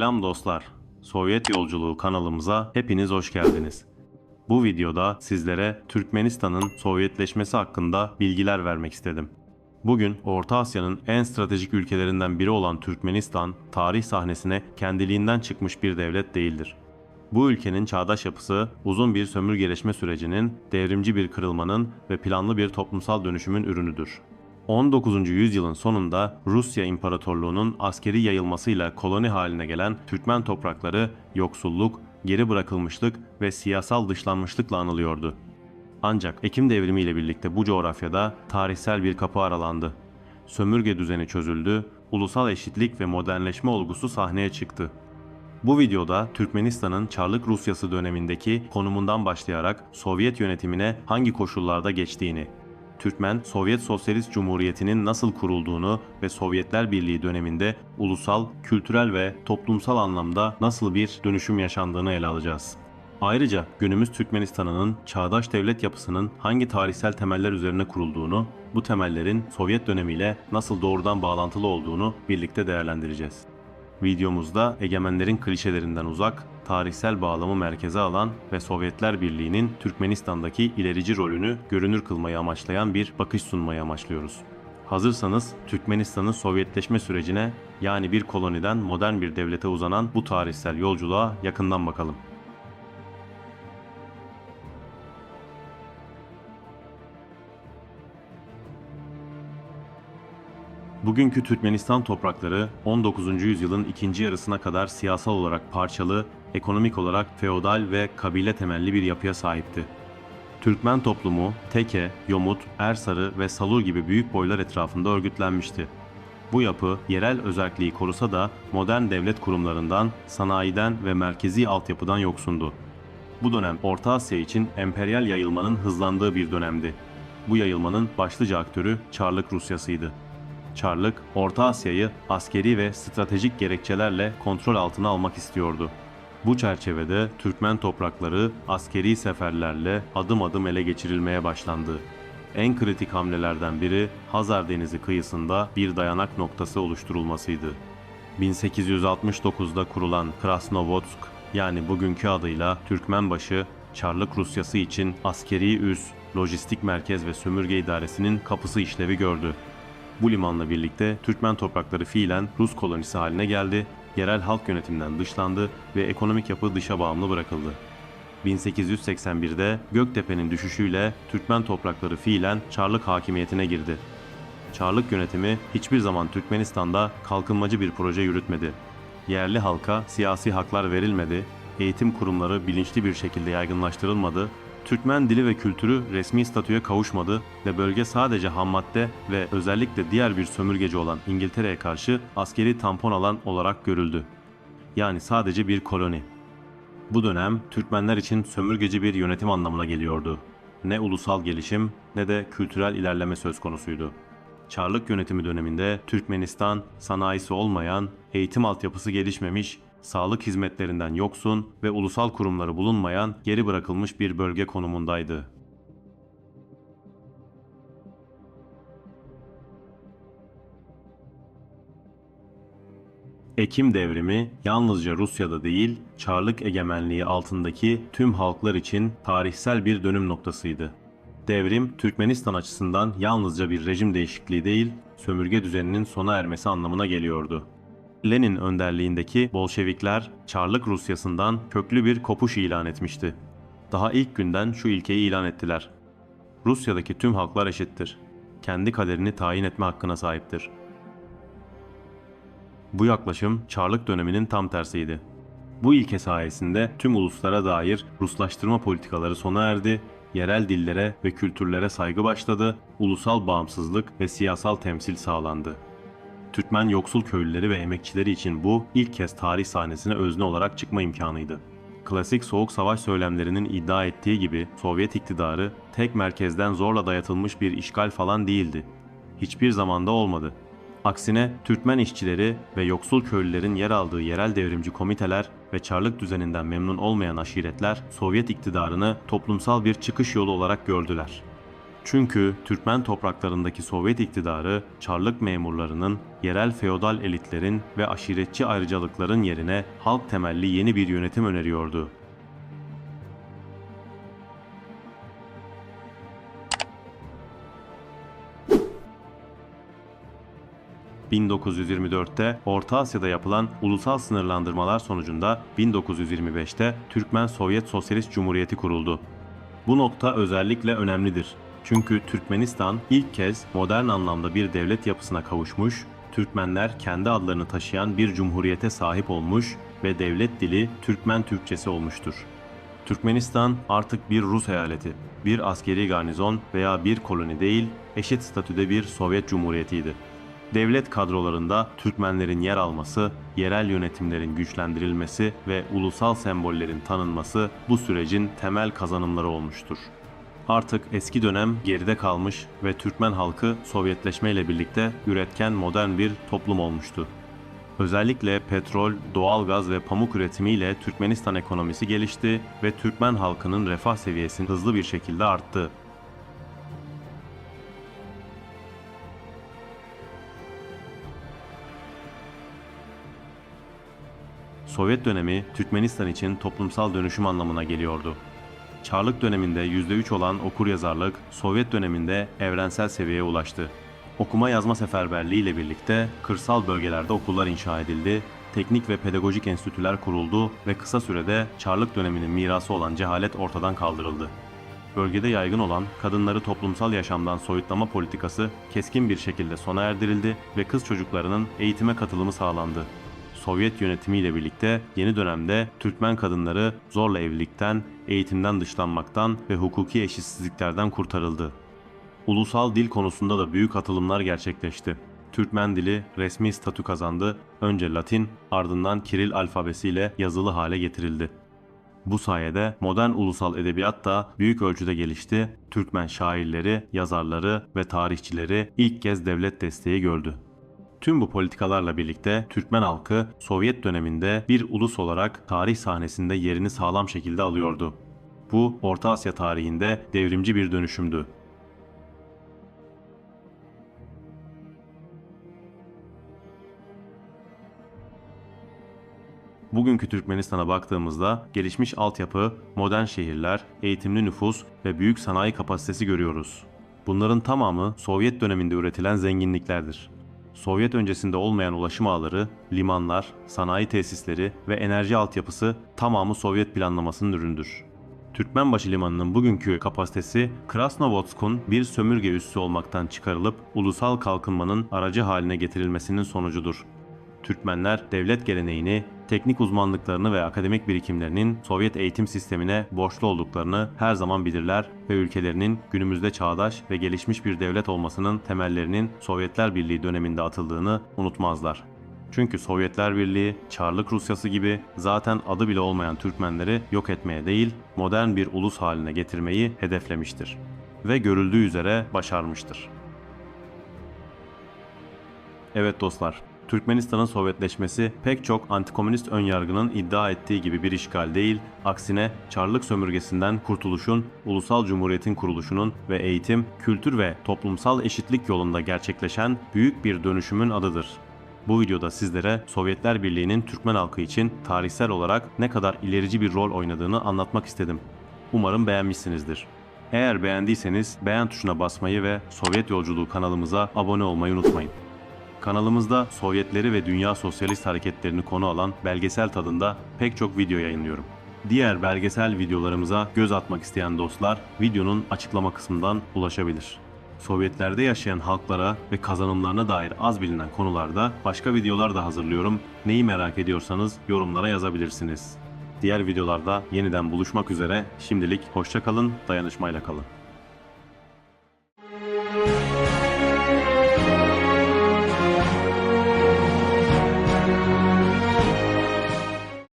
Selam dostlar. Sovyet Yolculuğu kanalımıza hepiniz hoş geldiniz. Bu videoda sizlere Türkmenistan'ın Sovyetleşmesi hakkında bilgiler vermek istedim. Bugün Orta Asya'nın en stratejik ülkelerinden biri olan Türkmenistan, tarih sahnesine kendiliğinden çıkmış bir devlet değildir. Bu ülkenin çağdaş yapısı, uzun bir sömürgeleşme sürecinin, devrimci bir kırılmanın ve planlı bir toplumsal dönüşümün ürünüdür. 19. yüzyılın sonunda Rusya İmparatorluğu'nun askeri yayılmasıyla koloni haline gelen Türkmen toprakları yoksulluk, geri bırakılmışlık ve siyasal dışlanmışlıkla anılıyordu. Ancak Ekim Devrimi ile birlikte bu coğrafyada tarihsel bir kapı aralandı. Sömürge düzeni çözüldü, ulusal eşitlik ve modernleşme olgusu sahneye çıktı. Bu videoda Türkmenistan'ın Çarlık Rusyası dönemindeki konumundan başlayarak Sovyet yönetimine hangi koşullarda geçtiğini, Türkmen Sovyet Sosyalist Cumhuriyeti'nin nasıl kurulduğunu ve Sovyetler Birliği döneminde ulusal, kültürel ve toplumsal anlamda nasıl bir dönüşüm yaşandığını ele alacağız. Ayrıca günümüz Türkmenistan'ın çağdaş devlet yapısının hangi tarihsel temeller üzerine kurulduğunu, bu temellerin Sovyet dönemiyle nasıl doğrudan bağlantılı olduğunu birlikte değerlendireceğiz. Videomuzda egemenlerin klişelerinden uzak, tarihsel bağlamı merkeze alan ve Sovyetler Birliği'nin Türkmenistan'daki ilerici rolünü görünür kılmayı amaçlayan bir bakış sunmayı amaçlıyoruz. Hazırsanız Türkmenistan'ın Sovyetleşme sürecine, yani bir koloniden modern bir devlete uzanan bu tarihsel yolculuğa yakından bakalım. Bugünkü Türkmenistan toprakları 19. yüzyılın ikinci yarısına kadar siyasal olarak parçalı, ekonomik olarak feodal ve kabile temelli bir yapıya sahipti. Türkmen toplumu Teke, Yomut, Ersarı ve Salur gibi büyük boylar etrafında örgütlenmişti. Bu yapı yerel özerkliği korusa da modern devlet kurumlarından, sanayiden ve merkezi altyapıdan yoksundu. Bu dönem Orta Asya için emperyal yayılmanın hızlandığı bir dönemdi. Bu yayılmanın başlıca aktörü Çarlık Rusyası'ydı. Çarlık, Orta Asya'yı askeri ve stratejik gerekçelerle kontrol altına almak istiyordu. Bu çerçevede Türkmen toprakları askeri seferlerle adım adım ele geçirilmeye başlandı. En kritik hamlelerden biri Hazar Denizi kıyısında bir dayanak noktası oluşturulmasıydı. 1869'da kurulan Krasnovodsk, yani bugünkü adıyla Türkmenbaşı, Çarlık Rusyası için askeri üs, lojistik merkez ve sömürge idaresinin kapısı işlevi gördü. Bu limanla birlikte Türkmen toprakları fiilen Rus kolonisi haline geldi, yerel halk yönetiminden dışlandı ve ekonomik yapı dışa bağımlı bırakıldı. 1881'de Göktepe'nin düşüşüyle Türkmen toprakları fiilen Çarlık hakimiyetine girdi. Çarlık yönetimi hiçbir zaman Türkmenistan'da kalkınmacı bir proje yürütmedi. Yerli halka siyasi haklar verilmedi, eğitim kurumları bilinçli bir şekilde yaygınlaştırılmadı, Türkmen dili ve kültürü resmi statüye kavuşmadı ve bölge sadece hammadde ve özellikle diğer bir sömürgeci olan İngiltere'ye karşı askeri tampon alan olarak görüldü. Yani sadece bir koloni. Bu dönem Türkmenler için sömürgeci bir yönetim anlamına geliyordu. Ne ulusal gelişim ne de kültürel ilerleme söz konusuydu. Çarlık yönetimi döneminde Türkmenistan sanayisi olmayan, eğitim altyapısı gelişmemiş, sağlık hizmetlerinden yoksun ve ulusal kurumları bulunmayan geri bırakılmış bir bölge konumundaydı. Ekim Devrimi yalnızca Rusya'da değil, Çarlık egemenliği altındaki tüm halklar için tarihsel bir dönüm noktasıydı. Devrim, Türkmenistan açısından yalnızca bir rejim değişikliği değil, sömürge düzeninin sona ermesi anlamına geliyordu. Lenin önderliğindeki Bolşevikler, Çarlık Rusyası'ndan köklü bir kopuş ilan etmişti. Daha ilk günden şu ilkeyi ilan ettiler: Rusya'daki tüm halklar eşittir. Kendi kaderini tayin etme hakkına sahiptir. Bu yaklaşım Çarlık döneminin tam tersiydi. Bu ilke sayesinde tüm uluslara dair Ruslaştırma politikaları sona erdi, yerel dillere ve kültürlere saygı başladı, ulusal bağımsızlık ve siyasal temsil sağlandı. Türkmen yoksul köylüleri ve emekçileri için bu ilk kez tarih sahnesine özne olarak çıkma imkanıydı. Klasik Soğuk Savaş söylemlerinin iddia ettiği gibi Sovyet iktidarı tek merkezden zorla dayatılmış bir işgal falan değildi. Hiçbir zamanda olmadı. Aksine Türkmen işçileri ve yoksul köylülerin yer aldığı yerel devrimci komiteler ve Çarlık düzeninden memnun olmayan aşiretler Sovyet iktidarını toplumsal bir çıkış yolu olarak gördüler. Çünkü Türkmen topraklarındaki Sovyet iktidarı Çarlık memurlarının, yerel feodal elitlerin ve aşiretçi ayrıcalıkların yerine halk temelli yeni bir yönetim öneriyordu. 1924'te Orta Asya'da yapılan ulusal sınırlandırmalar sonucunda 1925'te Türkmen Sovyet Sosyalist Cumhuriyeti kuruldu. Bu nokta özellikle önemlidir. Çünkü Türkmenistan ilk kez modern anlamda bir devlet yapısına kavuşmuş, Türkmenler kendi adlarını taşıyan bir cumhuriyete sahip olmuş ve devlet dili Türkmen Türkçesi olmuştur. Türkmenistan artık bir Rus eyaleti, bir askeri garnizon veya bir koloni değil, eşit statüde bir Sovyet Cumhuriyetiydi. Devlet kadrolarında Türkmenlerin yer alması, yerel yönetimlerin güçlendirilmesi ve ulusal sembollerin tanınması bu sürecin temel kazanımları olmuştur. Artık eski dönem geride kalmış ve Türkmen halkı Sovyetleşme ile birlikte üretken modern bir toplum olmuştu. Özellikle petrol, doğalgaz ve pamuk üretimiyle Türkmenistan ekonomisi gelişti ve Türkmen halkının refah seviyesi hızlı bir şekilde arttı. Sovyet dönemi Türkmenistan için toplumsal dönüşüm anlamına geliyordu. Çarlık döneminde %3 olan okuryazarlık Sovyet döneminde evrensel seviyeye ulaştı. Okuma yazma seferberliği ile birlikte kırsal bölgelerde okullar inşa edildi, teknik ve pedagojik enstitüler kuruldu ve kısa sürede Çarlık döneminin mirası olan cehalet ortadan kaldırıldı. Bölgede yaygın olan kadınları toplumsal yaşamdan soyutlama politikası keskin bir şekilde sona erdirildi ve kız çocuklarının eğitime katılımı sağlandı. Sovyet yönetimiyle birlikte yeni dönemde Türkmen kadınları zorla evlilikten, eğitimden dışlanmaktan ve hukuki eşitsizliklerden kurtarıldı. Ulusal dil konusunda da büyük atılımlar gerçekleşti. Türkmen dili resmi statü kazandı, önce Latin, ardından Kiril alfabesiyle yazılı hale getirildi. Bu sayede modern ulusal edebiyat da büyük ölçüde gelişti, Türkmen şairleri, yazarları ve tarihçileri ilk kez devlet desteği gördü. Tüm bu politikalarla birlikte Türkmen halkı Sovyet döneminde bir ulus olarak tarih sahnesinde yerini sağlam şekilde alıyordu. Bu Orta Asya tarihinde devrimci bir dönüşümdü. Bugünkü Türkmenistan'a baktığımızda gelişmiş altyapı, modern şehirler, eğitimli nüfus ve büyük sanayi kapasitesi görüyoruz. Bunların tamamı Sovyet döneminde üretilen zenginliklerdir. Sovyet öncesinde olmayan ulaşım ağları, limanlar, sanayi tesisleri ve enerji altyapısı tamamı Sovyet planlamasının ürünüdür. Türkmenbaşı Limanı'nın bugünkü kapasitesi Krasnovodsk'un bir sömürge üssü olmaktan çıkarılıp ulusal kalkınmanın aracı haline getirilmesinin sonucudur. Türkmenler devlet geleneğini, teknik uzmanlıklarını ve akademik birikimlerinin Sovyet eğitim sistemine borçlu olduklarını her zaman bilirler ve ülkelerinin günümüzde çağdaş ve gelişmiş bir devlet olmasının temellerinin Sovyetler Birliği döneminde atıldığını unutmazlar. Çünkü Sovyetler Birliği, Çarlık Rusyası gibi zaten adı bile olmayan Türkmenleri yok etmeye değil, modern bir ulus haline getirmeyi hedeflemiştir. Ve görüldüğü üzere başarmıştır. Evet dostlar, Türkmenistan'ın Sovyetleşmesi pek çok antikomünist önyargının iddia ettiği gibi bir işgal değil, aksine Çarlık sömürgesinden kurtuluşun, ulusal cumhuriyetin kuruluşunun ve eğitim, kültür ve toplumsal eşitlik yolunda gerçekleşen büyük bir dönüşümün adıdır. Bu videoda sizlere Sovyetler Birliği'nin Türkmen halkı için tarihsel olarak ne kadar ilerici bir rol oynadığını anlatmak istedim. Umarım beğenmişsinizdir. Eğer beğendiyseniz beğen tuşuna basmayı ve Sovyet Yolculuğu kanalımıza abone olmayı unutmayın. Kanalımızda Sovyetleri ve dünya sosyalist hareketlerini konu alan belgesel tadında pek çok video yayınlıyorum. Diğer belgesel videolarımıza göz atmak isteyen dostlar videonun açıklama kısmından ulaşabilir. Sovyetlerde yaşayan halklara ve kazanımlarına dair az bilinen konularda başka videolar da hazırlıyorum. Neyi merak ediyorsanız yorumlara yazabilirsiniz. Diğer videolarda yeniden buluşmak üzere. Şimdilik hoşça kalın, dayanışmayla kalın.